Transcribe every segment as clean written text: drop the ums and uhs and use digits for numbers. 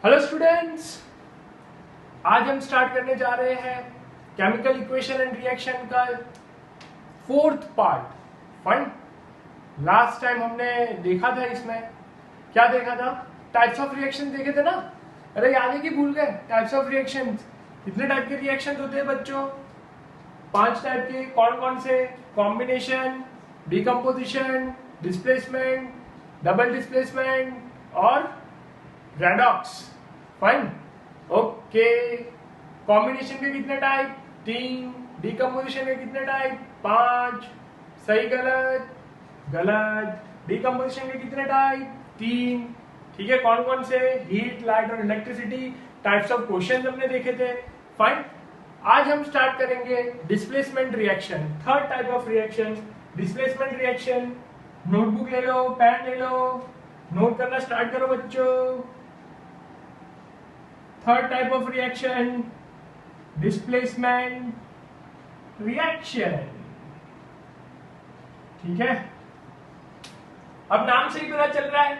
Hello students, आज हम start करने जा रहे हैं केमिकल इक्वेशन एंड रिएक्शन का fourth part. Fine. Last time हमने देखा था, इसमें क्या देखा था? टाइप्स ऑफ रिएक्शन देखे थे ना। अरे याद है कि भूल गए? टाइप्स ऑफ रिएक्शन, कितने टाइप के रिएक्शन होते हैं बच्चों? 5 टाइप के। कौन कौन से? Combination, decomposition, displacement, double displacement और रेडॉक्स। फाइन। ओके। कॉम्बिनेशन के कितने टाइप? 3। डिकम्पोजिशन के कितने टाइप? 5। सही गलत? गलत। डिकम्पोजिशन के कितने टाइप? 3। ठीक है। कौन कौन से? हीट, लाइट और इलेक्ट्रिसिटी। टाइप्स ऑफ क्वेश्चन हमने देखे थे। फाइन। आज हम स्टार्ट करेंगे displacement reaction, third type of reaction, displacement reaction. Notebook ले लो, पेन ले लो, नोट करना स्टार्ट करो बच्चों। Third type of reaction, displacement reaction. ठीक है। अब नाम से ही पता चल रहा है,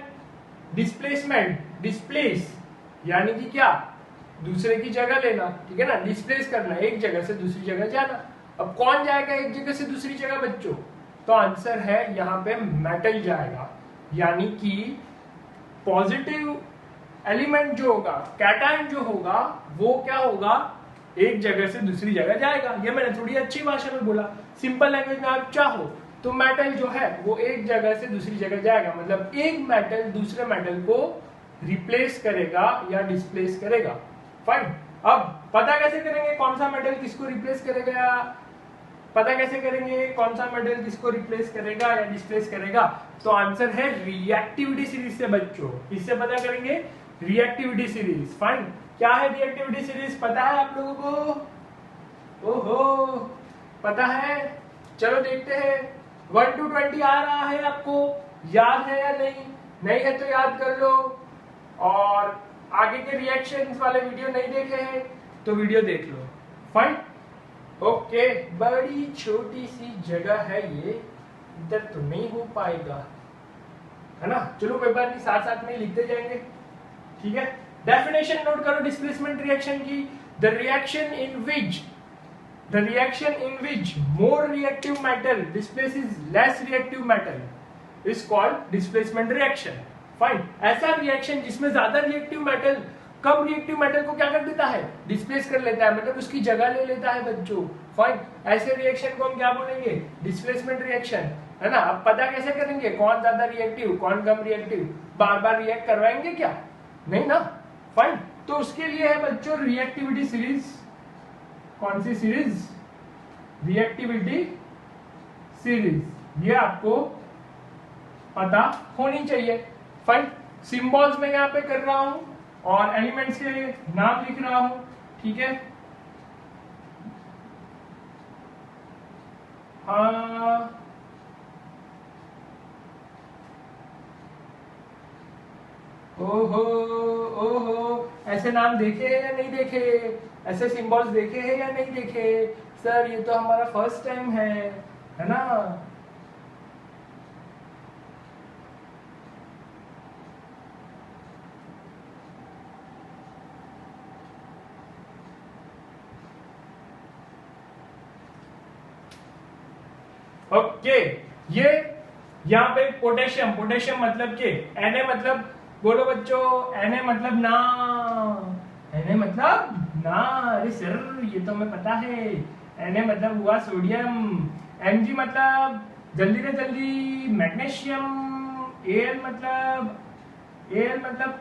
डिस्प्लेसमेंट, डिस्प्लेस यानी कि क्या? दूसरे की जगह लेना। ठीक है ना। डिस्प्लेस करना, एक जगह से दूसरी जगह जाना। अब कौन जाएगा एक जगह से दूसरी जगह बच्चों? तो आंसर है यहां पे मेटल जाएगा, यानी कि पॉजिटिव एलिमेंट जो होगा, कैटायन जो होगा, वो क्या होगा? एक जगह से दूसरी जगह जाएगा। ये मैंने थोड़ी अच्छी भाषा में बोला। सिंपल लैंग्वेज में आप चाहो तो मेटल जो है वो एक जगह से दूसरी जगह जाएगा, मतलब एक मेटल दूसरे मेटल को रिप्लेस करेगा या डिस्प्लेस करेगा। फाइन। अब पता कैसे करेंगे कौन सा मेटल किसको रिप्लेस करेगा? पता कैसे करेंगे कौन सा मेटल किसको रिप्लेस करेगा या डिस्प्लेस करेगा? तो आंसर है रिएक्टिविटी सीरीज से बच्चों। किससे पता करेंगे? Reactivity series. फाइन। क्या है रिएक्टिविटी सीरीज? पता है आप लोगों को? ओहो, पता है? चलो देखते हैं। 1 to 20 आ रहा है, आपको याद है या नहीं? नहीं है तो याद कर लो। और आगे के रिएक्शंस वाले वीडियो नहीं देखे हैं तो वीडियो देख लो। फाइन। ओके। बड़ी छोटी सी जगह है ये, इधर तो नहीं हो पाएगा, है ना। चलो कोई बात नहीं, साथ साथ में लिखते जाएंगे। ठीक है। डेफिनेशन नोट करो डिस्प्लेसमेंट रिएक्शन की। The reaction in which more reactive metal displaces less reactive metal is called displacement reaction. Fine. ऐसा रिएक्शन जिसमें ज्यादा रिएक्टिव मेटल कम रिएक्टिव मेटल को क्या कर देता है? डिस्प्लेस कर लेता है, मतलब उसकी जगह ले लेता है बच्चों। फाइन। ऐसे रिएक्शन को हम क्या बोलेंगे? डिस्प्लेसमेंट रिएक्शन, है ना। अब पता कैसे करेंगे कौन ज्यादा रिएक्टिव कौन कम रिएक्टिव? बार बार रिएक्ट करवाएंगे क्या? नहीं ना। फाइन। तो उसके लिए है बच्चों रिएक्टिविटी सीरीज। कौन सी सीरीज? Reactivity series. ये आपको पता होनी चाहिए। फाइन। सिंबल्स में यहां पे कर रहा हूं और एलिमेंट्स के नाम लिख रहा हूं। ठीक है। हाँ, ओहो ओहो, ऐसे नाम देखे हैं या नहीं देखे? ऐसे सिंबल्स देखे हैं या नहीं देखे? सर ये तो हमारा फर्स्ट टाइम है ना। ओके। ये यहाँ पे पोटेशियम, पोटेशियम मतलब के Na मतलब, बोलो बच्चों, Na मतलब ना, Na मतलब ना। अरे सर ये तो हमें पता है। Na मतलब हुआ सोडियम। Mg मतलब जल्दी से जल्दी मैग्नीशियम। Al मतलब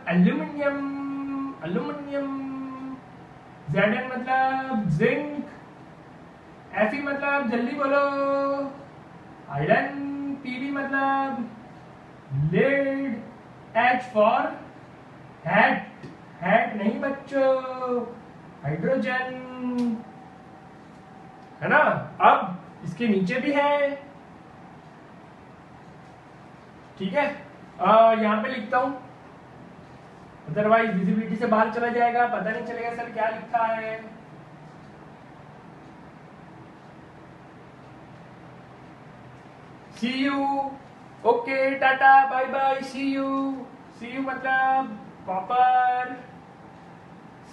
एल्यूमिनियम, एल्यूमिनियम। Zn मतलब जिंक। Fe मतलब जल्दी बोलो आयरन। Pb मतलब lead. H for hat, hat नहीं बच्चों, हाइड्रोजन, है ना। अब इसके नीचे भी है। ठीक है। यहां पे लिखता हूं, अदरवाइज विजिबिलिटी से बाहर चला जाएगा, पता नहीं चलेगा सर क्या लिखा है। See you. Okay, tata, bye bye, see you. C U मतलब कॉपर।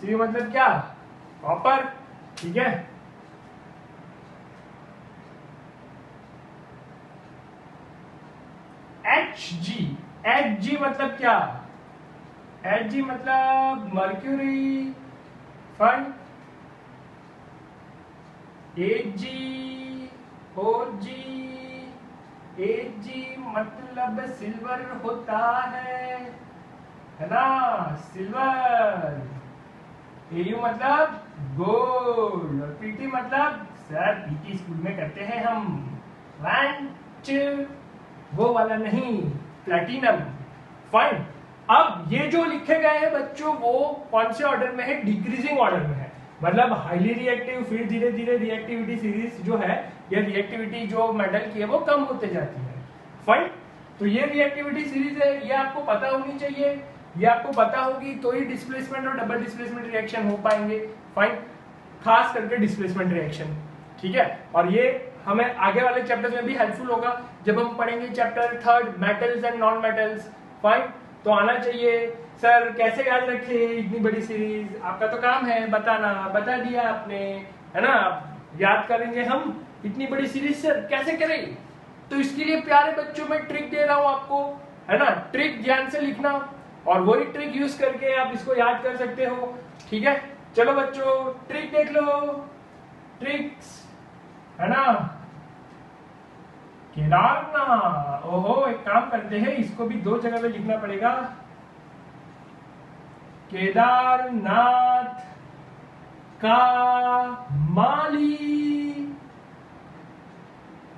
सी मतलब क्या, कॉपर, ठीक है। एच जी मतलब क्या, एच जी मतलब मर्क्यूरी, फाइन। Ag मतलब सिल्वर होता है ना, सिल्वर। Au मतलब गोल्ड, और Pt मतलब सर पीटी स्कूल में करते हैं हम, वो वाला नहीं, प्लैटिनम, फाइन। अब ये जो लिखे गए हैं बच्चों वो कौन से ऑर्डर में है, डिक्रीजिंग ऑर्डर में है, मतलब हाईली रिएक्टिव, फिर धीरे धीरे रिएक्टिविटी सीरीज जो है, ये रिएक्टिविटी जो मेटल की है वो कम होते जाती है, फाइन। तो ये रिएक्टिविटी सीरीज है, ये आपको पता होनी चाहिए, ये आपको पता होगी तो ही डिस्प्लेसमेंट और डबल डिस्प्लेसमेंट रिएक्शन हो पाएंगे, फाइन, खास करके डिस्प्लेसमेंट रिएक्शन, ठीक है। और ये हमें आगे वाले चैप्टर्स में भी हेल्पफुल होगा जब हम पढ़ेंगे chapter 3 metals and non metals, fine. तो आना चाहिए। सर कैसे याद रखे इतनी बड़ी सीरीज, आपका तो काम है बताना, बता दिया आपने, है ना, याद करेंगे हम इतनी बड़ी सीरीज सर कैसे करें। तो इसके लिए प्यारे बच्चों में ट्रिक दे रहा हूं आपको, है ना, ट्रिक ध्यान से लिखना और वही ट्रिक यूज करके आप इसको याद कर सकते हो, ठीक है। चलो बच्चों ट्रिक देख लो, ट्रिक्स, है ना। केदारनाथ, ओहो एक काम करते हैं, इसको भी 2 जगह पे लिखना पड़ेगा। केदारनाथ का माली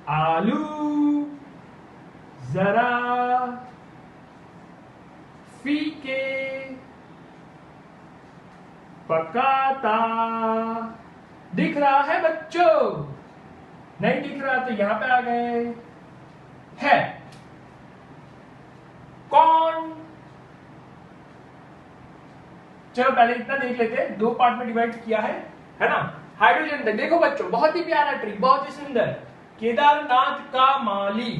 आलू जरा फीके पकाता, दिख रहा है बच्चों, नहीं दिख रहा तो यहां पे आ गए, है कौन। चलो पहले इतना देख लेते हैं, 2 पार्ट में डिवाइड किया है ना। हाइड्रोजन तक देखो बच्चों, बहुत ही प्यारा ट्रिक, बहुत ही सुंदर। केदारनाथ का माली,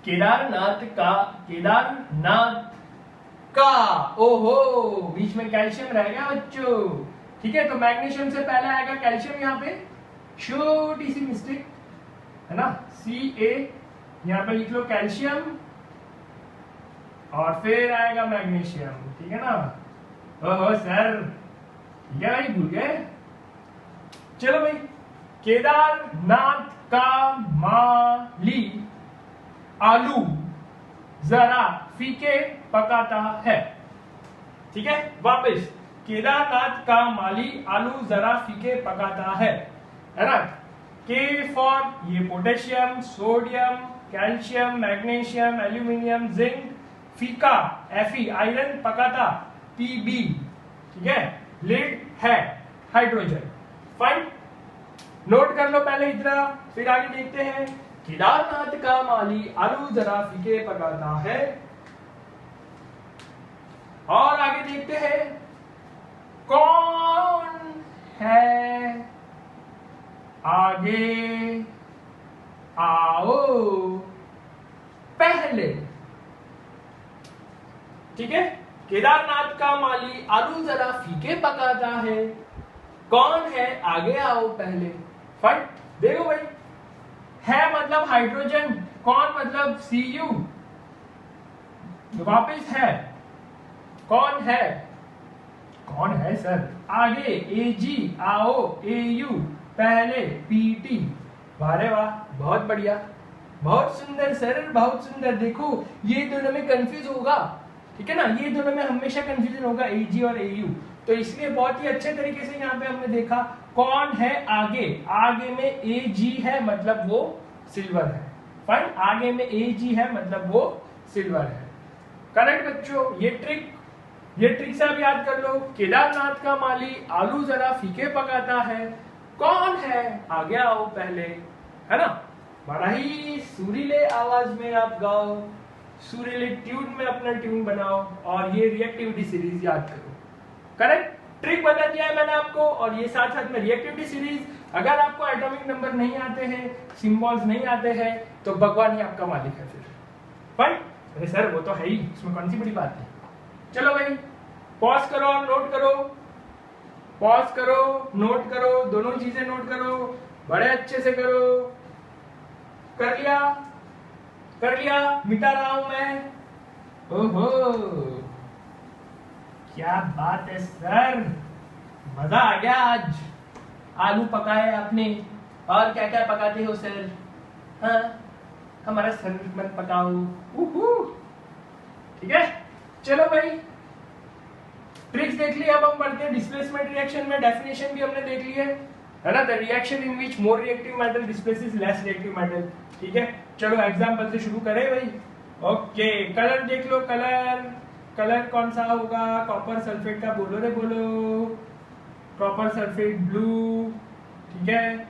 केदारनाथ का, ओहो बीच में कैल्शियम रह गया बच्चों, ठीक है। तो मैग्नीशियम से पहले आएगा कैल्शियम, यहाँ पे छोटी सी मिस्टेक है ना, Ca, यहाँ पे लिख लो कैल्शियम और फिर आएगा मैग्नीशियम, ठीक है ना। ओहो सर ठीक है भाई, भूल गए। चलो भाई, केदारनाथ का माली आलू जरा फीके पकाता है, ठीक है। वापस, केदारनाथ का माली आलू जरा फीके पकाता है ना। के फॉर ये potassium, sodium, calcium, magnesium, aluminium, zinc, फीका Fe आयरन, पकाता Pb, ठीक है। लीड है हाइड्रोजन, फाइन। नोट कर लो पहले इतना, फिर आगे देखते हैं। केदारनाथ का माली आलू जरा फीके पकाता है, और आगे देखते हैं कौन है, आगे आओ पहले, ठीक है। केदारनाथ का माली आलू जरा फीके पकाता है, कौन है, आगे आओ पहले, फाइन। देखो भाई, है मतलब हाइड्रोजन, कौन मतलब Cu, वापिस है, कौन है, कौन है सर, आगे Ag आओ, Au पहले, Pt, वारे वाह बहुत बढ़िया, बहुत सुंदर सर, बहुत सुंदर। देखो ये दोनों में कंफ्यूज होगा, ठीक है ना, ये दोनों में हमेशा कंफ्यूजन होगा Ag और Au, तो इसलिए बहुत ही अच्छे तरीके से यहाँ पे हमने देखा कौन है आगे, आगे में Ag है मतलब वो सिल्वर है, फाइन। आगे में Ag है मतलब वो सिल्वर है, करेक्ट बच्चों। ये ट्रिक से आप याद कर लो। केदारनाथ का माली आलू जरा फीके पकाता है, कौन है, आगे आओ पहले, है ना। बड़ा ही सुरीले आवाज में आप गाओ, सुरीले ट्यून में अपना ट्यून बनाओ और ये रिएक्टिविटी सीरीज याद करो, करेक्ट। ट्रिक बता दिया है मैंने आपको, और ये साथ साथ में रिएक्टिविटी सीरीज। अगर आपको एटॉमिक नंबर नहीं आते हैं, सिंबल्स नहीं आते हैं, तो भगवान ही आपका मालिक है फिर, फाइन। अरे सर वो तो है ही, उसमें कौन सी बड़ी बात है। चलो भाई पॉज करो और नोट करो, पॉज करो, नोट करो, दोनों चीजें नोट करो, बड़े अच्छे से करो। कर लिया, कर लिया, मिटा रहा हूं मैं। ओहो, क्या बात है सर, मजा आ गया आज। आलू पकाए आपने, और क्या क्या पकाते हो सर? हाँ, हमारा सर मत पकाओ। ठीक है, चलो भाई, ट्रिक्स देख ली। अब हम बढ़ते हैं डिस्प्लेसमेंट रिएक्शन में। डेफिनेशन भी हमने देख ली है ना? The reaction in which more reactive metal displaces less reactive metal. ठीक है, चलो एग्जांपल से शुरू करें भाई। ओके, कलर देख लो। कलर कौन सा होगा? कॉपर सल्फेट का बोलो रे बोलो। कॉपर सल्फेट ब्लू, ठीक है।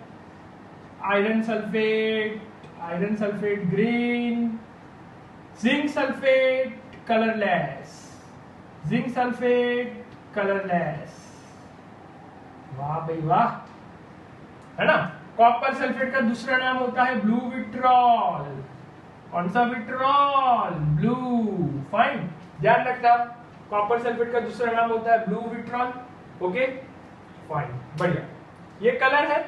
Iron sulphate green. Zinc sulphate colourless. Zinc sulphate colourless. वाह भाई वाह, है ना? कॉपर सल्फेट का दूसरा नाम होता है ब्लू विट्रॉल। कौन सा विट्रॉल? ब्लू। फाइन, ध्यान रखना, कॉपर सल्फेट का दूसरा नाम होता है ब्लू विट्रॉल। ओके फाइन, बढ़िया। ये कलर है।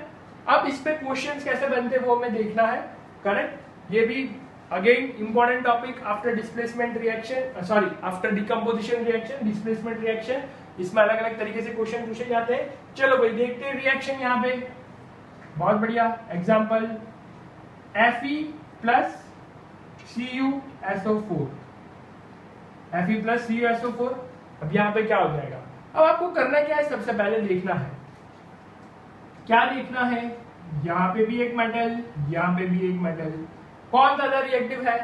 अब इस पे क्वेश्चंस कैसे बनते हैं वो हमें देखना है, करेक्ट? ये भी again important topic after displacement reaction, sorry after decomposition reaction, displacement reaction. इसमें अलग अलग तरीके से क्वेश्चन पूछे जाते हैं। चलो भाई देखते हैं रिएक्शन यहाँ पे। बहुत बढ़िया example, Fe plus CuSO4। Fe plus CuSO4। अब यहाँ पे क्या हो जाएगा? अब आपको करना क्या है? सबसे पहले देखना है, क्या देखना है? यहाँ पे भी एक मेटल, यहाँ पे भी एक मेटल। कौन ज्यादा रिएक्टिव है?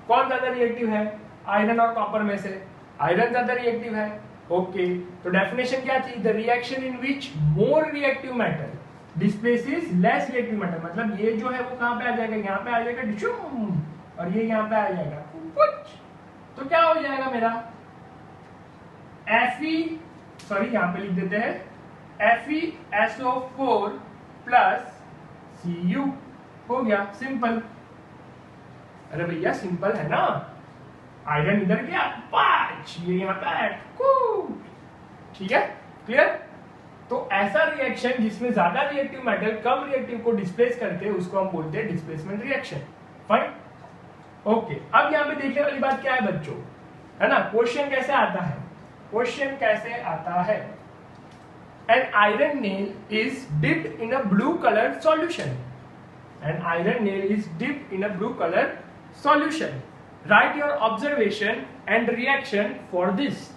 कौन ज्यादा रिएक्टिव है? आयरन और कॉपर में से आयरन ज्यादा रिएक्टिव है। ओके, तो डेफिनेशन क्या थी? The reaction in which more reactive metal displaces less reactive metal. मतलब ये जो है वो कहां पे आ जाएगा? यहाँ पे आ जाएगा डिशूम, और ये यहाँ पे आ जाएगा कुछ। तो क्या हो जाएगा मेरा? Fe, सॉरी यहाँ पे लिख देते हैं FeSO4 प्लस Cu। हो गया, सिंपल। अरे भैया सिंपल है ना? आयरन इधर गया 5, ये यहाँ पे ठीक है, क्लियर? तो ऐसा रिएक्शन जिसमें ज्यादा रिएक्टिव मेटल कम रिएक्टिव को डिस्प्लेस करते हैं उसको हम बोलते हैं डिस्प्लेसमेंट रिएक्शन। Fine, okay. अब यहाँ पे देखने वाली बात क्या है बच्चों, है ना? क्वेश्चन कैसे आता है? क्वेश्चन कैसे आता है? An iron nail is dipped in a blue colored solution. An iron nail is dipped in a blue colored solution. Write your observation and reaction for this.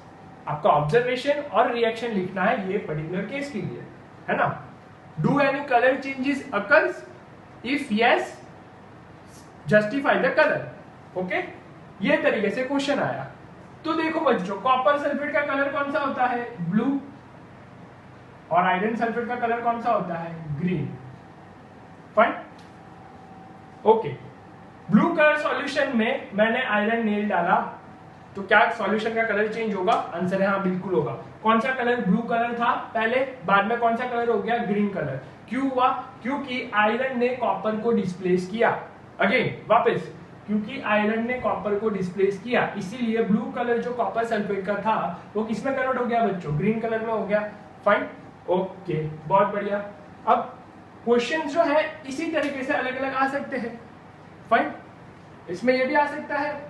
आपका ऑब्जर्वेशन और रिएक्शन लिखना है ये पर्टिकुलर केस के लिए, है ना? Do any colour changes occurs? If yes, justify the colour. Okay, ये तरीके से क्वेश्चन आया। तो देखो बच्चों, कॉपर सल्फेट का कलर कौन सा होता है? ब्लू। और आयरन सल्फेट का कलर कौन सा होता है? Green. Fine, okay. Blue colour solution में मैंने आयरन नेल डाला, तो क्या सॉल्यूशन का कलर चेंज होगा? आंसर है हाँ, बिल्कुल होगा। कौन सा कलर? ब्लू कलर था पहले, बाद में कौन सा कलर हो गया? Green colour. क्यों हुआ? क्योंकि आयरन ने कॉपर को डिस्प्लेस किया। अगेन वापस, क्योंकि आयरन ने कॉपर को डिस्प्लेस किया, इसीलिए ब्लू कलर जो कॉपर सल्फेट का था वो किसमें कन्वर्ट हो गया बच्चों? ग्रीन कलर में हो गया। फाइन, ओके, बहुत बढ़िया। अब क्वेश्चन जो है इसी तरीके से अलग अलग आ सकते हैं। फाइन, इसमें ये भी आ सकता है,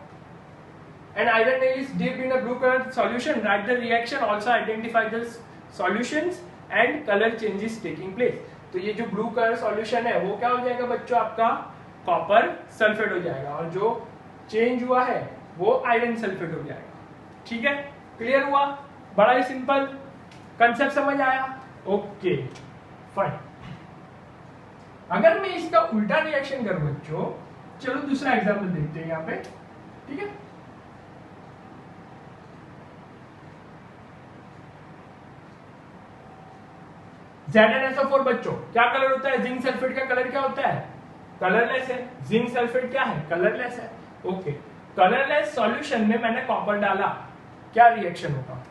an iron nail is dipped in a blue colored solution, write the reaction, also identify the solutions and color changes taking place। तो ये जो ब्लू कलर सॉल्यूशन है वो क्या हो जाएगा बच्चों? आपका कॉपर सल्फेट हो जाएगा, और जो चेंज हुआ है वो आयरन सल्फेट हो जाएगा। ठीक है, क्लियर हुआ? बड़ा ही सिंपल कंसेप्ट समझ आया? Okay fine. अगर मैं इसका उल्टा रिएक्शन करूं बच्चों, चलो दूसरा एग्जांपल देखते हैं यहाँ पे। ठीक है, ZnSO4 बच्चों क्या कलर होता है? जिंक सल्फेट का कलर क्या होता है? कलरलेस है। जिंक सल्फेट क्या है? कलरलेस है। ओके, कलरलेस सॉल्यूशन में मैंने कॉपर डाला, क्या रिएक्शन होगा?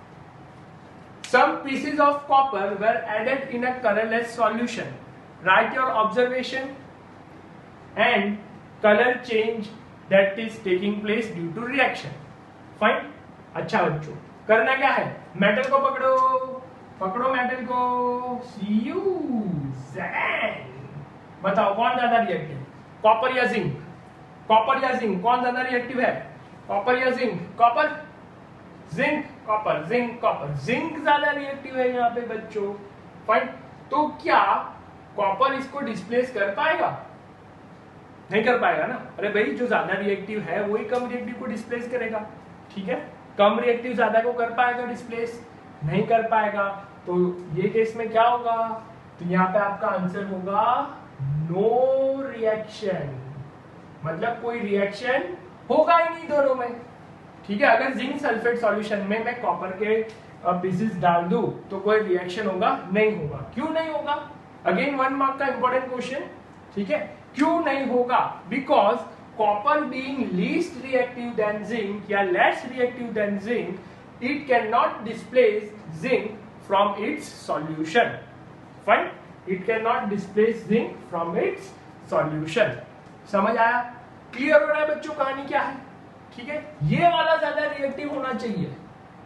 Some pieces of copper were added in a colorless solution. Write your observation and color change that is taking place due to reaction. Fine? अच्छा बच्चों, करना क्या है? मेटल को पकड़ो, पकड़ो मेटल को, Cu Zn। बताओ कौन ज्यादा रिएक्टिव, कॉपर या जिंक? कॉपर या जिंक कौन ज्यादा रिएक्टिव है? कॉपर या zinc? Copper, zinc, copper, zinc, copper. Zinc ज्यादा रिएक्टिव है यहाँ पे बच्चों। फाइन। तो क्या कॉपर इसको डिस्प्लेस कर पाएगा? नहीं कर पाएगा ना। अरे भाई जो ज्यादा रिएक्टिव है वही कम रिएक्टिव को डिस्प्लेस करेगा, ठीक है। कम रिएक्टिव ज्यादा को कर पाएगा डिस्प्लेस? नहीं कर पाएगा। तो ये केस में क्या होगा? तो यहाँ पे आपका आंसर होगा नो रिएक्शन, मतलब कोई रिएक्शन होगा ही नहीं दोनों में, ठीक है। अगर जिंक सल्फेट सॉल्यूशन में मैं कॉपर के पीसेस डाल दूं तो कोई रिएक्शन होगा? नहीं होगा। क्यों नहीं होगा? अगेन 1 मार्क का इंपॉर्टेंट क्वेश्चन, ठीक है। क्यों नहीं होगा? Because copper being least reactive than zinc या less reactive than zinc, it can not displace zinc from its solution. Fine, it can not displace zinc from its solution. समझ आया? Clear हो रहा है बच्चों कहानी क्या है? ठीक है। ये वाला ज्यादा रिएक्टिव होना चाहिए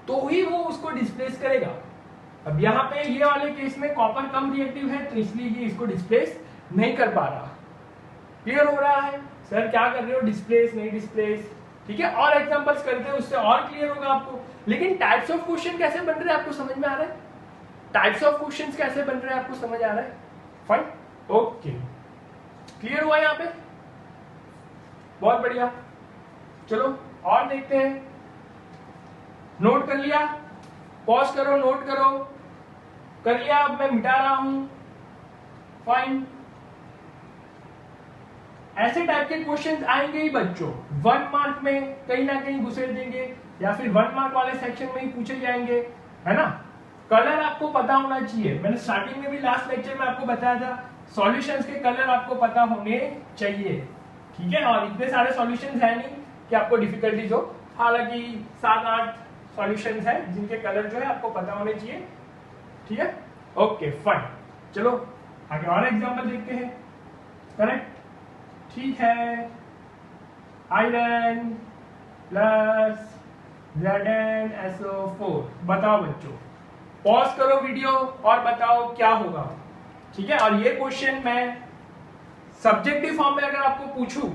तो ही वो उसको डिस्प्लेस करेगा। अब यहाँ पे ये वाले केस में कॉपर कम रिएक्टिव है तो इसलिए ये इसको डिस्प्लेस नहीं कर पा रहा। क्लियर हो रहा है? सर क्या कर रहे हो, डिस्प्लेस नहीं डिस्प्लेस, ठीक है। और एग्जांपल्स करते हैं उससे और क्लियर होगा आपको। लेकिन टाइप्स ऑफ क्वेश्चन कैसे बन रहे हैं आपको समझ में आ रहा है? टाइप्स ऑफ क्वेश्चंस कैसे बन रहे हैं आपको समझ आ रहा है? फाइन, ओके, क्लियर हुआ यहाँ पे? बहुत बढ़िया। चलो और देखते हैं। नोट कर लिया? पॉज करो, नोट करो। कर लिया? अब मैं मिटा रहा हूं। फाइन। ऐसे टाइप के क्वेश्चंस आएंगे ही बच्चों, 1 मार्क में कहीं ना कहीं घुसेड़ देंगे या फिर 1 मार्क वाले सेक्शन में ही पूछे जाएंगे, है ना। कलर आपको पता होना चाहिए। मैंने स्टार्टिंग में भी लास्ट लेक्चर में आपको बताया था सॉल्यूशंस के कलर आपको पता होने चाहिए, ठीक है। और इतने सारे सॉल्यूशंस है नहीं कि आपको डिफिकल्टीज हो, हालांकि 7-8 सॉल्यूशंस हैं जिनके कलर जो है आपको पता होने चाहिए, ठीक है। Okay fine. चलो आगे और एग्जांपल देखते हैं। करेक्ट, ठीक है। Iron plus ZnSO4। बताओ बच्चों, पॉज करो वीडियो और बताओ क्या होगा, ठीक है। और ये क्वेश्चन मैं सब्जेक्टिव फॉर्म में अगर आपको पूछूं,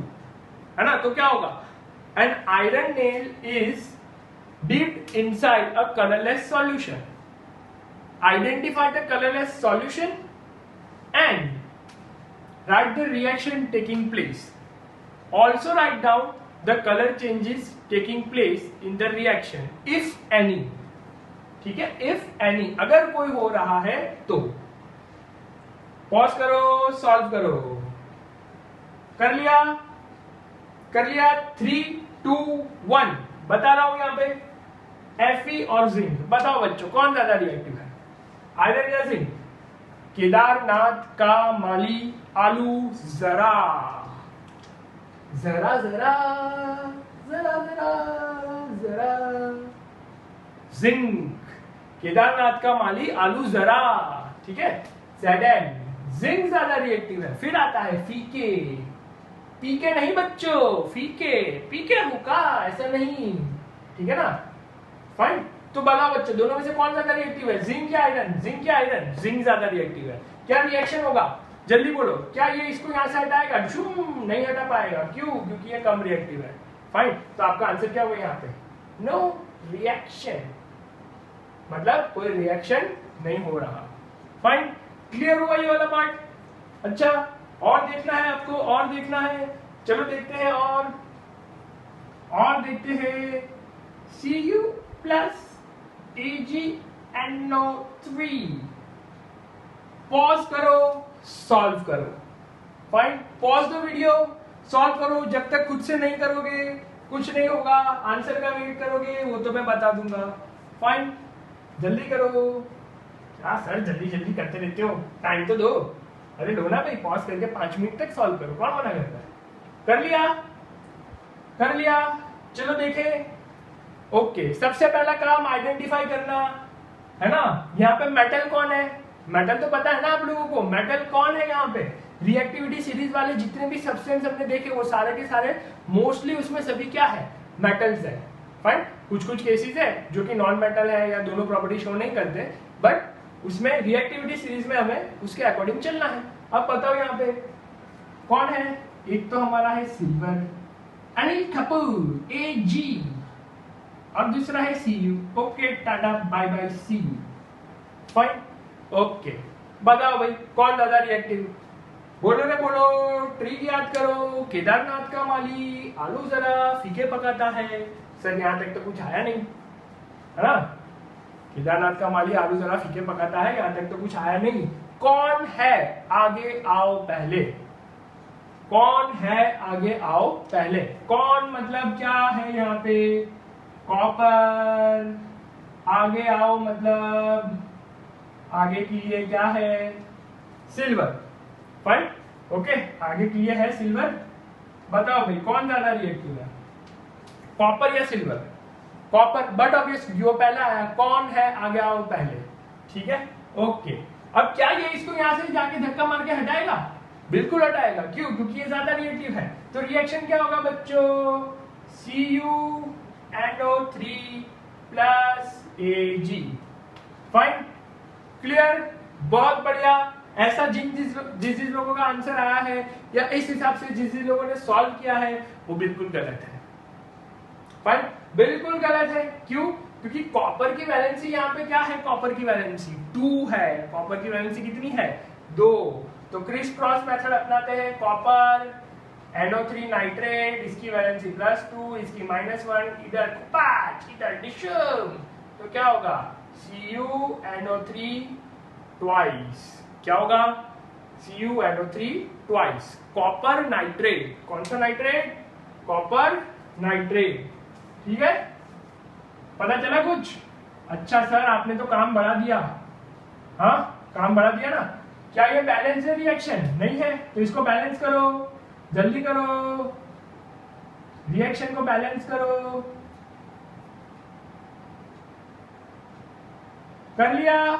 है ना, तो क्या होगा? An iron nail is dipped inside a colorless solution. Identify the colorless solution and write the reaction taking place. Also write down the color changes taking place in the reaction, if any. ठीक है, if any, अगर कोई हो रहा है तो। Pause करो, solve करो। कर लिया? कर लिया? 3, 2, 1 बता रहा हूं यहां पे। Fe और जिंक, बताओ बच्चों कौन ज्यादा रिएक्टिव है, आयरन या जिंक? केदारनाथ का माली आलू जरा जरा जरा जरा जरा जरा जिंक। केदारनाथ का माली आलू जरा, ठीक है। Zn, जिंक ज्यादा रिएक्टिव है। फिर आता है फीके, पीके नहीं बच्चों, फीके, पीके हुक्का, ऐसा नहीं, ठीक है ना। फाइन। तो बताओ बच्चों दोनों में से कौन ज्यादा रिएक्टिव है, जिंक या आयरन? जिंक या आयरन? जिंक ज्यादा रिएक्टिव है। क्या रिएक्शन होगा, जल्दी बोलो। क्या ये इसको यहां से हटाएगा? नहीं हटा पाएगा। क्यों? क्योंकि ये कम रिएक्टिव है। फाइन। तो आपका आंसर क्या होगा यहाँ पे? नो रिएक्शन, मतलब कोई रिएक्शन नहीं हो रहा। फाइन, क्लियर हुआ ये वाला पार्ट? अच्छा, और देखना है आपको, और देखना है। चलो देखते हैं और देखते हैं। Cu plus AgNO3। पॉज करो, सॉल्व करो। फाइन, पॉज दो वीडियो, सॉल्व करो। जब तक खुद से नहीं करोगे कुछ नहीं होगा। आंसर का वेट करोगे वो तो मैं बता दूंगा। फाइन, जल्दी करो। क्या सर जल्दी जल्दी करते रहते हो, टाइम तो दो। अरे लो ना भाई, पॉज करके 5 मिनट तक सॉल्व करो, कौन मना करता है। कर लिया? कर लिया? चलो देखें। ओके, सबसे पहला काम आइडेंटिफाई करना, है ना। यहाँ पे मेटल कौन है? मेटल तो पता है ना आप लोगों को, मेटल कौन है यहाँ पे? रिएक्टिविटी सीरीज वाले जितने भी सब्सटेंस हमने देखे वो सारे के सारे मोस्टली उसमें सभी क्या है, मेटल्स है। फाइन, कुछ कुछ केसेस है जो कि नॉन मेटल है या दोनों प्रॉपर्टी शो नहीं करते, बट उसमें रिएक्टिविटी सीरीज में हमें उसके अकॉर्डिंग चलना है। अब बताओ यहाँ पे कौन है, एक तो हमारा है सिल्वर, अनिल कपूर AG, और दूसरा है CU। Okay tata bye bye see you, fine. Okay बताओ भाई कौन ज्यादा रिएक्टिव, बोलो रे बोलो, ट्रिक याद करो। केदारनाथ का माली आलू जरा फीके पकाता है। सर यहाँ तक तो कुछ आया नहीं है ना, केदारनाथ का माली आलू जरा फीके पकाता है, यहाँ तक तो कुछ आया नहीं। कौन है आगे आओ पहले, कौन है आगे आओ पहले। कौन मतलब क्या है यहाँ पे, कॉपर। आगे आओ मतलब आगे के लिए क्या है, सिल्वर, फाइन। ओके आगे के लिए है सिल्वर। बताओ भाई कौन ज्यादा रिएक्टिव है, कॉपर या सिल्वर। कॉपर, बट ऑब्वियस जो पहला आया, कौन है आगे आओ पहले, ठीक है। ओके अब क्या ये इसको यहां से जाके धक्का मार के हटाएगा, बिल्कुल हटाएगा। क्यों, क्योंकि ये ज्यादा रिएक्टिव है। तो रिएक्शन क्या होगा बच्चों, CuNO3 plus Ag, fine, clear, बहुत बढ़िया। ऐसा जिस लोगों का आंसर आया है या इस हिसाब से जिस लोगों ने सॉल्व किया है वो बिल्कुल गलत है, फाइन, बिल्कुल गलत है। क्यों, क्योंकि कॉपर की वैलेंसी यहाँ पे क्या है, कॉपर की वैलेंसी 2 है। कॉपर की वैलेंसी कितनी है, 2। तो क्रिस क्रॉस मेथड अपनाते हैं, कॉपर NO3 नाइट्रेट, इसकी वैलेंसी +2, इसकी -1, इधर पांच, इधर डिशम, तो क्या होगा CuNO3 ट्वाइस। क्या होगा CuNO3 ट्वाइस, कॉपर नाइट्रेट। कौन सा नाइट्रेट, कॉपर नाइट्रेट, ठीक है। पता चला कुछ, अच्छा सर आपने तो काम बढ़ा दिया, हाँ काम बढ़ा दिया ना। क्या ये बैलेंस है रिएक्शन, नहीं है, तो इसको बैलेंस करो, जल्दी करो, रिएक्शन को बैलेंस करो। कर लिया,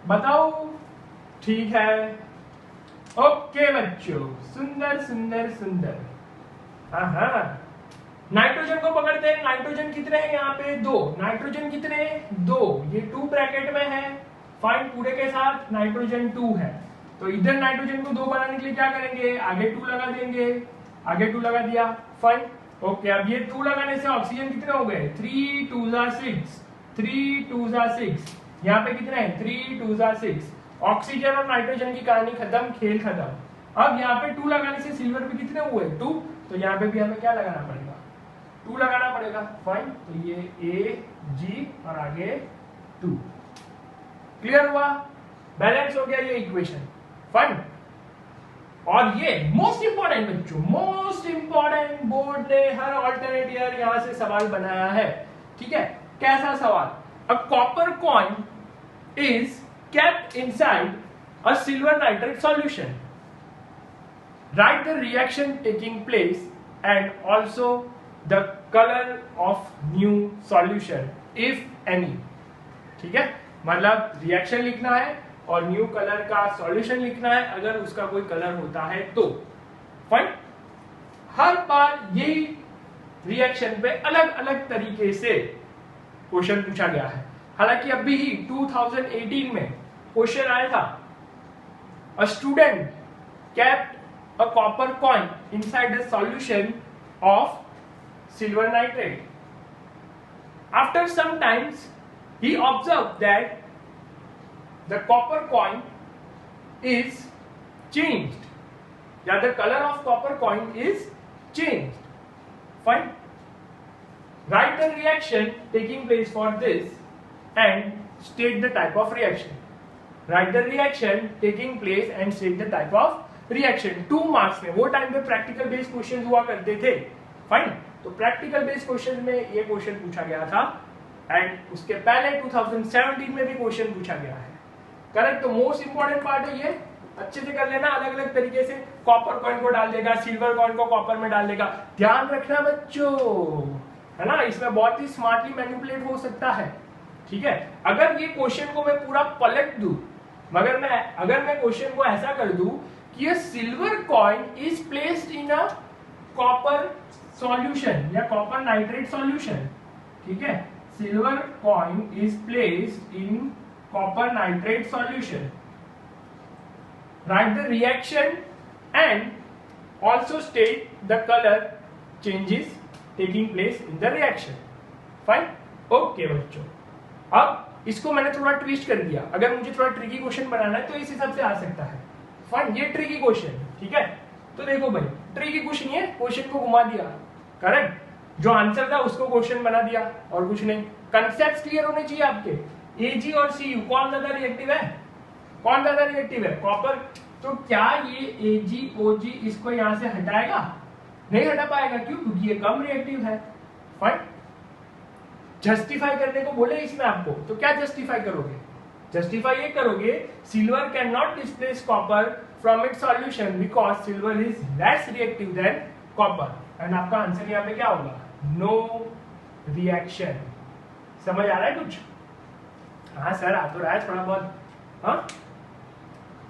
बताओ, ठीक है। ओके बच्चों, सुंदर सुंदर सुंदर। हाँ नाइट्रोजन को पकड़ते हैं। नाइट्रोजन कितने हैं यहाँ पे, 2। नाइट्रोजन कितने, 2, ये 2 ब्रैकेट में है, फाइन, पूरे के साथ नाइट्रोजन 2 है। तो इधर नाइट्रोजन को 2 बनाने के लिए क्या करेंगे, आगे 2 लगा देंगे, आगे 2 लगा दिया, फाइन। ओके अब ये 2 लगाने से ऑक्सीजन कितने हो गए, 3 2 6, 3 2 6, यहाँ पे कितने हैं, 3 2 6। ऑक्सीजन और नाइट्रोजन की कहानी खत्म, खेल खत्म। अब यहाँ पे 2 लगाने से सिल्वर पे कितने हुए, 2, तो यहाँ पे भी हमें क्या लगाना पड़ेगा, 2 लगाना पड़ेगा, फाइन। तो ये Ag और आगे 2, क्लियर हुआ, बैलेंस हो गया ये इक्वेशन, फाइन। और ये मोस्ट इंपॉर्टेंट बच्चों, मोस्ट इंपॉर्टेंट, बोर्ड ने हर ऑल्टरनेट ईयर यहां से सवाल बनाया है, ठीक है। कैसा सवाल, अ copper coin is kept inside a silver nitrate solution. Write the reaction taking place and also the color of new solution if any. ठीक है, मतलब रिएक्शन लिखना है और न्यू कलर का सॉल्यूशन लिखना है अगर उसका कोई कलर होता है तो, फाइन। हर बार यही रिएक्शन पे अलग अलग तरीके से क्वेश्चन पूछा गया है। हालांकि अभी ही 2018 में क्वेश्चन आया था, a student kept a copper coin inside the solution of silver nitrate. After some times he observed that the copper coin is changed, yeah, the color of copper coin is changed, fine. Write the reaction taking place for this and state the type of reaction. Write the reaction taking place and state the type of reaction. 2 marks में, वो time पे practical based question हुआ करते थे, fine. तो practical based question में ये question पूछा गया था एंड उसके पहले 2017 में भी क्वेश्चन पूछा गया है, करेक्ट। तो मोस्ट इंपॉर्टेंट पार्ट है ये, अच्छे से कर लेना। अलग अलग तरीके से कॉपर कॉइन को डाल देगा, सिल्वर कॉइन को कॉपर में डाल देगा, ध्यान रखना बच्चों, है ना। इसमें बहुत ही स्मार्टली मैनिपुलेट हो सकता है, ठीक है। अगर ये क्वेश्चन को मैं पूरा पलट दूं, अगर मैं क्वेश्चन को ऐसा कर दूं कि ये silver coin is placed in a copper solution या कॉपर नाइट्रेट सॉल्यूशन, ठीक है। Silver coin is placed in copper nitrate solution. Write the reaction and also state the color changes taking place in the reaction. Fine? Okay बच्चों, अब इसको मैंने थोड़ा twist कर दिया. अगर मुझे थोड़ा ट्रिकी क्वेश्चन बनाना है तो इस हिसाब से आ सकता है. फाइन, ये ट्रिकी क्वेश्चन, ठीक है. तो देखो भाई, ट्रिकी कुछ नहीं है, क्वेश्चन को घुमा दिया, करेक्ट. जो आंसर था उसको क्वेश्चन बना दिया और कुछ नहीं. कंसेप्ट क्लियर होने चाहिए आपके. Ag और Cu कौन ज्यादा रिएक्टिव है? कौन ज्यादा रिएक्टिव है? कॉपर. तो क्या ये AgOg इसको यहां से हटाएगा? नहीं हटा पाएगा. क्यों? क्योंकि ये कम रिएक्टिव है. फाइन. जस्टिफाई करने को बोले इसमें आपको, तो क्या जस्टिफाई करोगे? जस्टिफाई ये करोगे, silver can not displace copper from its solution because silver is less reactive than copper. And आपका आंसर यहाँ पे क्या होगा? No reaction. समझ आ रहा है कुछ? हाँ सर, आ तो रहा है थोड़ा बहुत. हाँ,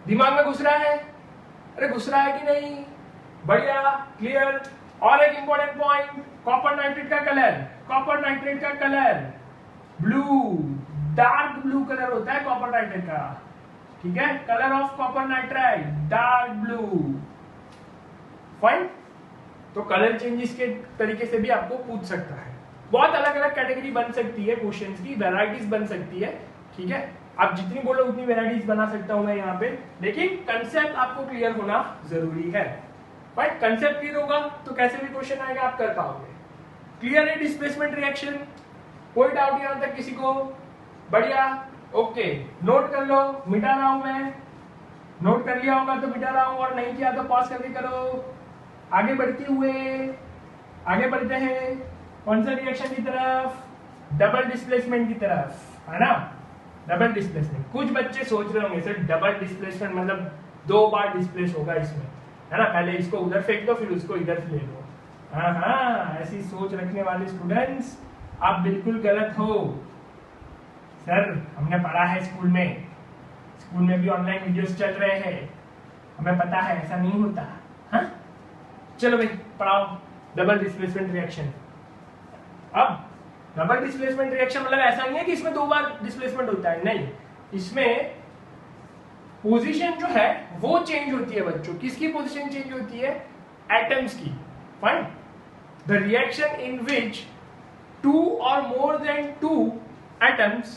दिमाग में घुस रहा है? अरे घुस रहा है कि नहीं? बढ़िया, क्लियर. और एक इंपॉर्टेंट पॉइंट, कॉपर नाइट्रेट का कलर. कॉपर नाइट्रेट का colour blue, dark blue colour होता है कॉपर नाइट्रेट का. ठीक है, colour of copper nitride dark blue. Fine. तो कलर चेंजेस के तरीके से भी आपको पूछ सकता है. बहुत अलग अलग कैटेगरी बन सकती है क्वेश्चंस की, वैरायटीज बन सकती है. ठीक है, आप जितनी बोलो उतनी वैरायटीज बना सकता हूं मैं यहाँ पे, लेकिन कंसेप्ट आपको क्लियर होना जरूरी है. फाइन. कंसेप्ट क्लियर होगा तो कैसे भी क्वेश्चन आएगा आप कर पाओगे. क्लियर है डिस्प्लेसमेंट रिएक्शन? कोई डाउट यहां तक किसी को? बढ़िया. ओके, नोट कर लो. मिटा रहा हूं मैं. नोट कर लिया होगा तो मिटा रहा हूं, और नहीं किया तो पॉज करके करो. आगे बढ़ते हुए आगे बढ़ते हैं कौन सा रिएक्शन की तरफ? डबल डिस्प्लेसमेंट की तरफ, है ना. Double displacement. कुछ बच्चे सोच रहे होंगे सर डबल डिस्प्लेसमेंट मतलब 2 बार डिस्प्लेस होगा इसमें, है ना. पहले इसको उधर फेंक दो फिर उसको इधर से ले लो. हाँ, ऐसी सोच रखने वाले स्टूडेंट्स आप बिल्कुल गलत हो. सर हमने पढ़ा है स्कूल में भी ऑनलाइन वीडियोस चल रहे हैं, हमें पता है ऐसा नहीं होता. हाँ, चलो भाई पढ़ाओ डबल डिस्प्लेसमेंट रिएक्शन. अब डबल डिस्प्लेसमेंट रिएक्शन मतलब ऐसा नहीं है कि इसमें 2 बार डिस्प्लेसमेंट होता है, नहीं. इसमें पोजीशन जो है वो चेंज होती है बच्चों. किसकी पोजीशन चेंज होती है? एटम्स की. Fine. The reaction in which 2 or more than 2 atoms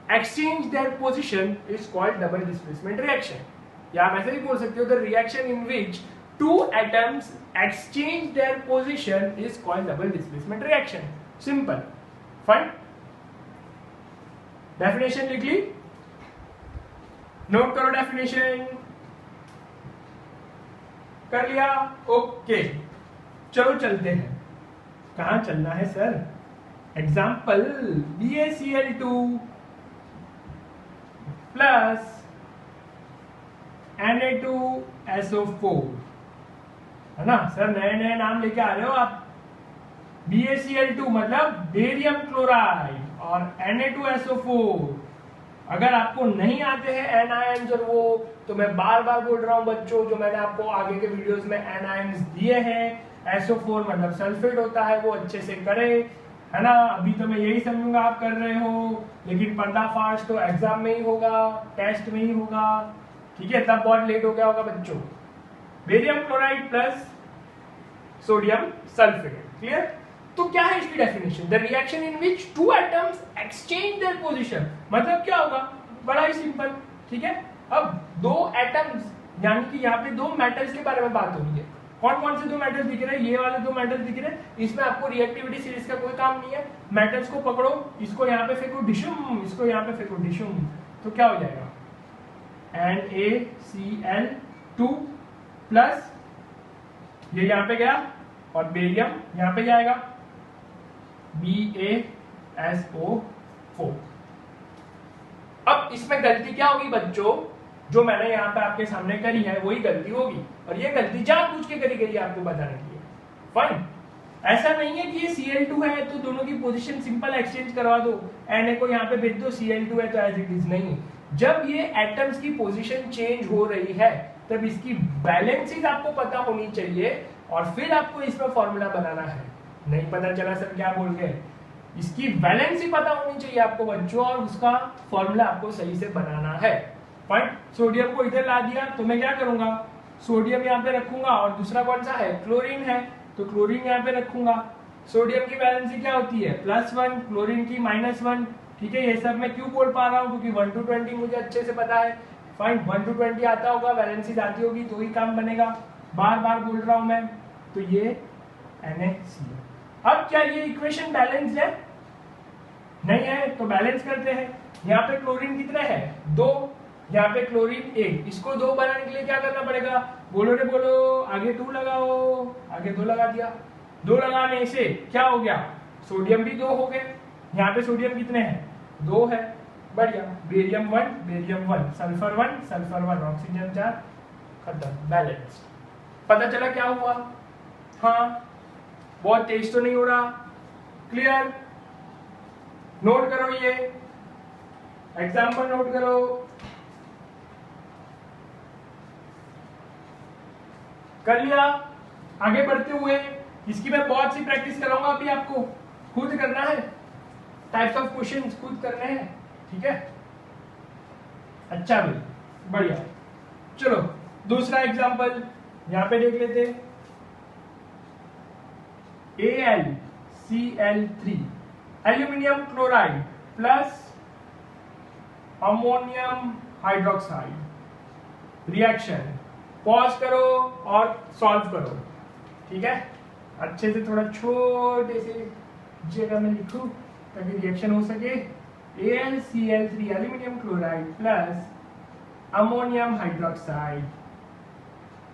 exchange their position is called double displacement reaction. या आप ऐसे भी बोल सकते हो, the reaction in which 2 atoms exchange their position is called double displacement reaction. Simple. Fine. Definition लिख ली? Note करो definition. कर लिया? ओके, चलो चलते हैं. कहां चलना है sir? Example BaCl2 plus Na2SO4, है ना. सर नए नए नाम लेके आ रहे हो आप. BaCl2 मतलब बेरियम क्लोराइड और Na2SO4. अगर आपको नहीं आते हैं एनायंस और वो, तो मैं बार बार बोल रहा हूं बच्चों, जो मैंने आपको आगे के वीडियोस में एनायंस दिए हैं. SO4 मतलब सल्फेट होता है, वो अच्छे से करे, है ना. अभी तो मैं यही समझूंगा आप कर रहे हो, लेकिन पर्दाफाश तो एग्जाम में ही होगा, टेस्ट में ही होगा. ठीक है, तब बहुत लेट हो गया होगा बच्चों. Barium chloride plus sodium sulphate. Clear? तो क्या है इसकी definition? The reaction in which 2 atoms exchange their position. मतलब क्या होगा? बड़ा ही सिंपल. ठीक है, अब 2 एटम्स यानी कि यहाँ पे 2 मेटल्स के बारे में बात हो रही है. कौन कौन से 2 मेटल्स दिख रहे हैं? ये वाले 2 मेटल्स दिख रहे हैं. इसमें आपको रिएक्टिविटी सीरीज का कोई काम नहीं है. मेटल्स को पकड़ो, इसको यहाँ पे फेंको डिशुम, इसको यहाँ पे फेंको डिशुम, तो क्या हो जाएगा? NaCl2 प्लस ये यहाँ पे गया और बेरियम यहाँ पे जाएगा BaSO4. अब इसमें गलती क्या होगी बच्चों? जो मैंने यहाँ पे आपके सामने करी है वही गलती होगी, और ये गलती जानबूझ के करी गई है आपको बताने के लिए. फाइन. ऐसा नहीं है कि ये Cl2 है तो दोनों की पोजीशन सिंपल एक्सचेंज करवा दो, Na को यहाँ पे भेज दो, Cl2 है तो एज इट इज. नहीं, जब ये एटम्स की पोजीशन चेंज हो रही है तब इसकी बैलेंसेस आपको पता होनी चाहिए, और फिर आपको इसमें फॉर्मूला बनाना है. नहीं पता चला सर क्या बोल गए? इसकी वैलेंसी पता होनी चाहिए आपको बच्चों, और उसका फॉर्मूला आपको सही से बनाना है। फाइन, सोडियम को इधर ला दिया तो मैं क्या करूंगा, सोडियम यहाँ पे रखूंगा, और दूसरा कौन सा है, क्लोरीन है, तो क्लोरीन यहाँ पे रखूंगा। सोडियम की वैलेंसी क्या होती है, +1, क्लोरीन की -1। ठीक है, ये सब मैं क्यों बोल पा रहा हूँ, क्योंकि 1 to 20 मुझे अच्छे से पता है। फाइन, 1 to 20 आता होगा, वैलेंसी आती होगी तो ही काम बनेगा, बार बार बोल रहा हूं मैं। तो ये NaCl। अब क्या ये इक्वेशन बैलेंस है, नहीं है, तो बैलेंस करते हैं। यहाँ पे क्लोरीन कितने हैं, 2, यहाँ पे क्लोरीन 1। इसको 2 बनाने के लिए क्या करना पड़ेगा, बोलो रे बोलो, आगे 2 लगाओ, आगे 2 लगा दिया। 2 लगाने से क्या हो गया, सोडियम भी 2 हो गए। यहाँ पे सोडियम कितने हैं, 2 है, बढ़िया। Barium 1, barium 1, sulphur 1, sulphur 1, oxygen 4, खत्म, बैलेंस। पता चला क्या हुआ, हाँ, बहुत तेज तो नहीं हो रहा, क्लियर। नोट करो, ये एग्जाम्पल नोट करो। कर लिया, आगे बढ़ते हुए इसकी मैं बहुत सी प्रैक्टिस कराऊंगा, अभी आपको खुद करना है, टाइप्स ऑफ क्वेश्चंस खुद करने हैं, ठीक है। अच्छा भाई, बढ़िया। चलो दूसरा एग्जाम्पल यहां पे देख लेते हैं। AlCl3 aluminium chloride plus ammonium hydroxide reaction. Pause करो और सॉल्व करो, ठीक है। अच्छे से थोड़ा छोटे से जगह में लिखो ताकि रिएक्शन हो सके। AlCl3 aluminium chloride plus ammonium hydroxide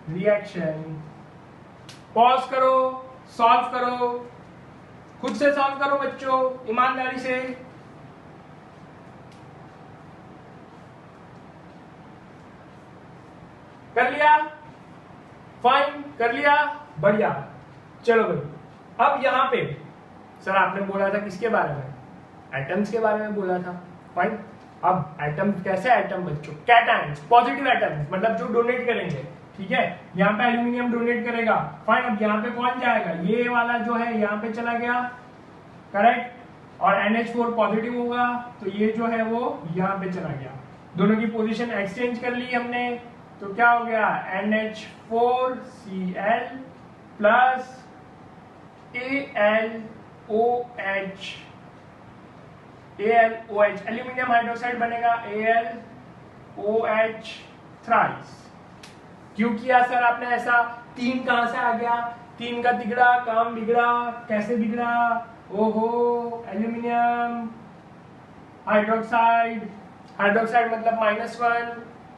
reaction. Pause करो, सॉल्व करो, खुद से सॉल्व करो बच्चों, ईमानदारी से। कर लिया, फाइन, कर लिया, बढ़िया। चलो भाई, अब यहां पे सर आपने बोला था किसके बारे में, एटम्स के बारे में बोला था, फाइन। अब एटम कैसे एटम बच्चों, कैटायंस, पॉजिटिव एटम्स, मतलब जो डोनेट करेंगे, ठीक है। यहाँ पे एल्यूमिनियम डोनेट करेगा, फाइन। अब यहाँ पे कौन जाएगा, ये वाला जो है यहाँ पे चला गया, करेक्ट, और NH4 पॉजिटिव होगा तो ये जो है वो यहाँ पे चला गया। दोनों की पोजीशन एक्सचेंज कर ली हमने, तो क्या हो गया, NH4Cl plus AlOH, aluminium hydroxide बनेगा AlOH थ्राइस। क्यों किया सर आपने ऐसा, 3 कहां से आ गया, 3 का बिगड़ा, काम बिगड़ा, कैसे बिगड़ा, ओहो, एल्यूमिनियम हाइड्रोक्साइड, हाइड्रोक्साइड मतलब -1,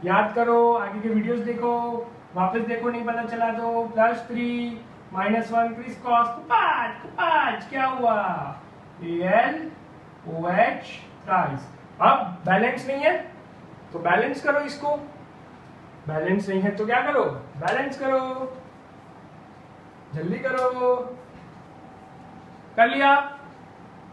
याद करो, आगे के वीडियोस देखो, वापस देखो, नहीं पता चला तो, +3 -1 क्रिस क्रॉस कुपाच, क्या हुआ, AlOH थ्राइस। अब बैलेंस नहीं है तो बैलेंस करो इसको, बैलेंस नहीं है तो क्या करो, बैलेंस करो, जल्दी करो। कर लिया,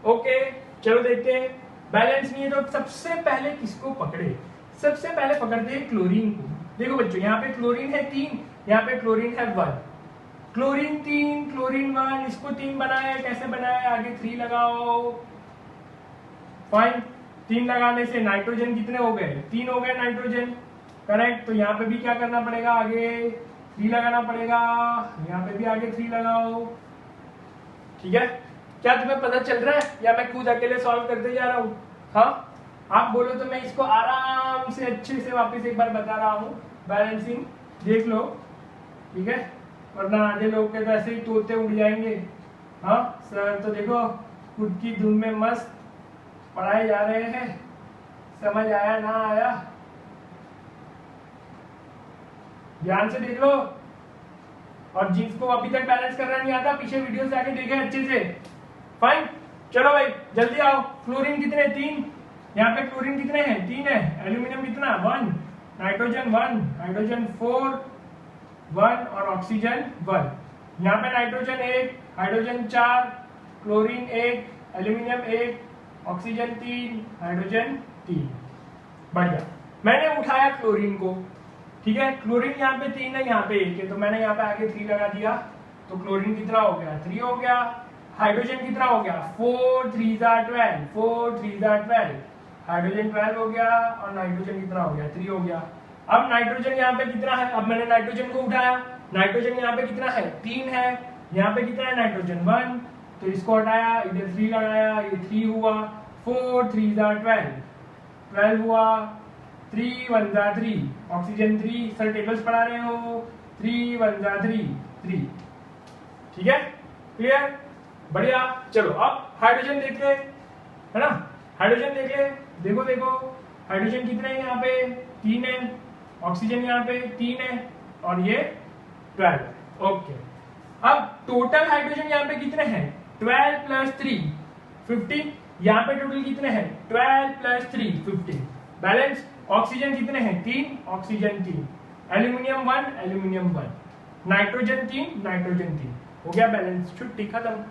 ओके। चलो देखते हैं, बैलेंस नहीं है तो सबसे पहले किसको पकड़े, सबसे पहले पकड़ते हैं क्लोरीन को। देखो बच्चों, यहाँ पे क्लोरीन है 3, यहाँ पे क्लोरीन है 1, क्लोरीन 3, क्लोरीन 1, इसको 3 बनाए, कैसे बनाए, आगे 3 लगाओ, फाइन। 3 लगाने से नाइट्रोजन कितने हो गए, 3 हो गए नाइट्रोजन, करेक्ट। तो यहाँ पे भी क्या करना पड़ेगा, आगे 3 लगाना पड़ेगा, यहाँ पे भी आगे 3 लगाओ, ठीक है। क्या तुम्हें पता चल रहा है या मैं खुद अकेले सॉल्व करते जा रहा हूँ, हाँ। आप बोलो तो मैं इसको आराम से अच्छे से वापस एक बार बता रहा हूँ, बैलेंसिंग देख लो, ठीक है। वरना आधे लोग के तो ऐसे ही तोते उड़ जाएंगे, हाँ। सर तो देखो खुद की धुन में मस्त पढ़ाए जा रहे हैं, समझ आया ना आया, ध्यान से देख लो। और जिसको अभी तक बैलेंस करना नहीं आता, पीछे वीडियो से आके देखे अच्छे से, फाइन। चलो भाई जल्दी आओ। क्लोरीन कितने, 3, यहाँ पे क्लोरीन कितने हैं, 3 है, एल्यूमिनियम कितना, 1, नाइट्रोजन 1, हाइड्रोजन 4, 1 और ऑक्सीजन 1। यहाँ पे nitrogen 1, hydrogen 4, chlorine 1, aluminium 1, oxygen 3, hydrogen 3, बढ़िया। मैंने उठाया क्लोरीन को, ठीक है। क्लोरीन यहाँ पे 3 है, यहाँ पे 1 है, तो मैंने यहाँ पे आगे 3 लगा दिया, तो क्लोरीन कितना हो गया, 3 हो गया। हाइड्रोजन कितना हो गया 4 3 12, 4 3 12, हाइड्रोजन 12 हो गया और नाइट्रोजन कितना हो गया 3 हो गया। अब नाइट्रोजन यहाँ पे कितना है, अब मैंने नाइट्रोजन को उठाया, नाइट्रोजन यहाँ पे कितना है 3 है, यहाँ पे कितना है नाइट्रोजन 1, तो इसको हटाया, इधर 3 लगाया, ये 3 हुआ, 4 3 12, 12 हुआ, 3 1 3, ऑक्सीजन 3, सर टेबल्स पढ़ा रहे हो, 3 1 3 3, ठीक है, क्लियर, बढ़िया। चलो अब हाइड्रोजन देख ले, है ना, हाइड्रोजन देख ले, देखो देखो हाइड्रोजन कितने हैं यहाँ पे 3 है, ऑक्सीजन यहाँ पे 3 है और ये 12, ओके। अब टोटल हाइड्रोजन यहाँ पे कितने हैं 12 प्लस 3 15, यहाँ पे टोटल कितने हैं 12 प्लस 3 15, बैलेंस। ऑक्सीजन कितने हैं 3, oxygen 3, aluminium 1, aluminium 1, nitrogen 3, nitrogen 3, हो गया बैलेंस, छुट्टी खत्म।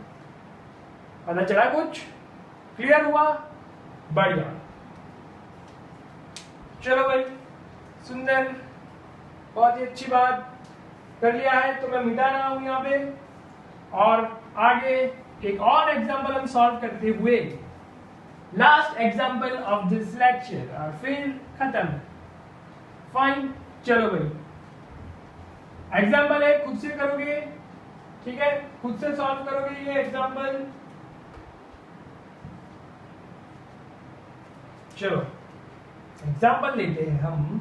पता चला कुछ, क्लियर हुआ, बढ़िया। चलो भाई सुंदर, बहुत ही अच्छी बात कर लिया है, तो मैं मिटा रहा हूं यहाँ पे और आगे एक और एग्जांपल हम सॉल्व करते हुए last example of this lecture और फिर खत्म, फाइन। चलो भाई एग्जांपल है, खुद से करोगे, ठीक है, खुद से सॉल्व करोगे ये एग्जांपल। चलो एग्जांपल लेते हैं हम,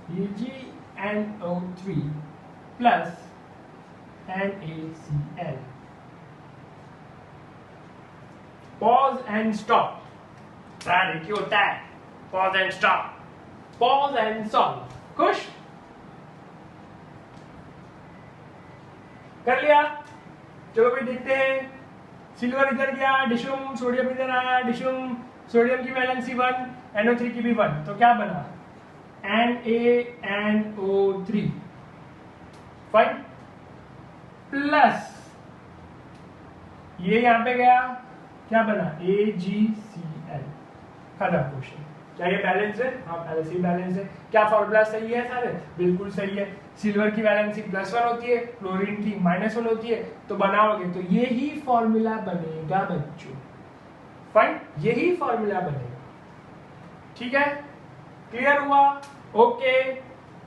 AgNO3 plus NaCl, pause and stop, क्या होता है pause and stop, pause and solve, खुश, कर लिया। चलो भाई देखते हैं, सिल्वर इधर गया, डिशुम, सोडियम इधर आया, डिशुम, सोडियम की वैलेंसी 1, NO3 की भी 1, तो क्या बना NaNO3, फाइन, प्लस ये यहां पे गया, क्या बना AgCl, खत्म क्वेश्चन। क्या ये बैलेंस है? हाँ पहले से बैलेंस है। क्या फॉर्मूला सही है सारे? बिल्कुल सही है। सिल्वर की वैलेंसी +1 होती है, क्लोरीन की -1 होती है, तो बनाओगे तो यही फॉर्मूला बनेगा बच्चों, फाइन, यही फॉर्मूला बनेगा, ठीक है, क्लियर हुआ, ओके।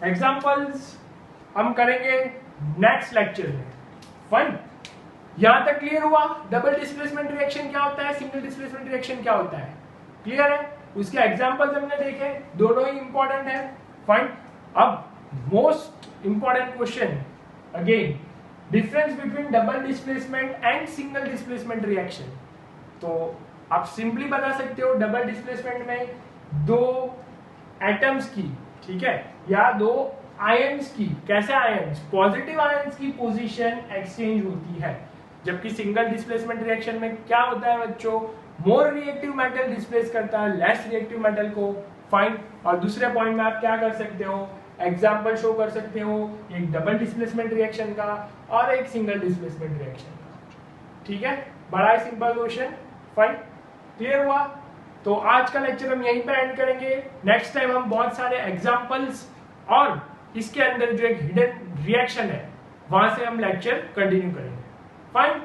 एग्जांपल्स हम करेंगे नेक्स्ट लेक्चर में, फाइन। यहां तक क्लियर हुआ? डबल डिस्प्लेसमेंट रिएक्शन क्या होता है, सिंगल डिस्प्लेसमेंट रिएक्शन क्या होता है, क्लियर है? उसके एग्जांपल्स हमने देखे, दोनों ही इंपॉर्टेंट है, फाइन। अब most important question again, difference between double displacement and single displacement reaction. तो आप सिंपली बता सकते हो डबल डिस्प्लेसमेंट में दो एटम्स की, ठीक है, या दो आयंस की, कैसे आयंस, पॉजिटिव आयंस की पोजीशन एक्सचेंज होती है, जबकि सिंगल डिस्प्लेसमेंट रिएक्शन में क्या होता है बच्चों, मोर रिएक्टिव मेटल डिस्प्लेस करता है लेस रिएक्टिव मेटल को, फाइन। और दूसरे पॉइंट में आप क्या कर सकते हो, एग्जाम्पल शो कर सकते हो, एक डबल डिस्प्लेसमेंट रिएक्शन का और एक सिंगल डिस्प्लेसमेंट रिएक्शन का, ठीक है, बड़ा ही सिंपल क्वेश्चन, फाइन, क्लियर हुआ? तो आज का लेक्चर हम यहीं पे एंड करेंगे। नेक्स्ट टाइम हम बहुत सारे एग्जाम्पल्स और इसके अंदर जो एक हिडन रिएक्शन है वहां से हम लेक्चर कंटिन्यू करेंगे, फाइन।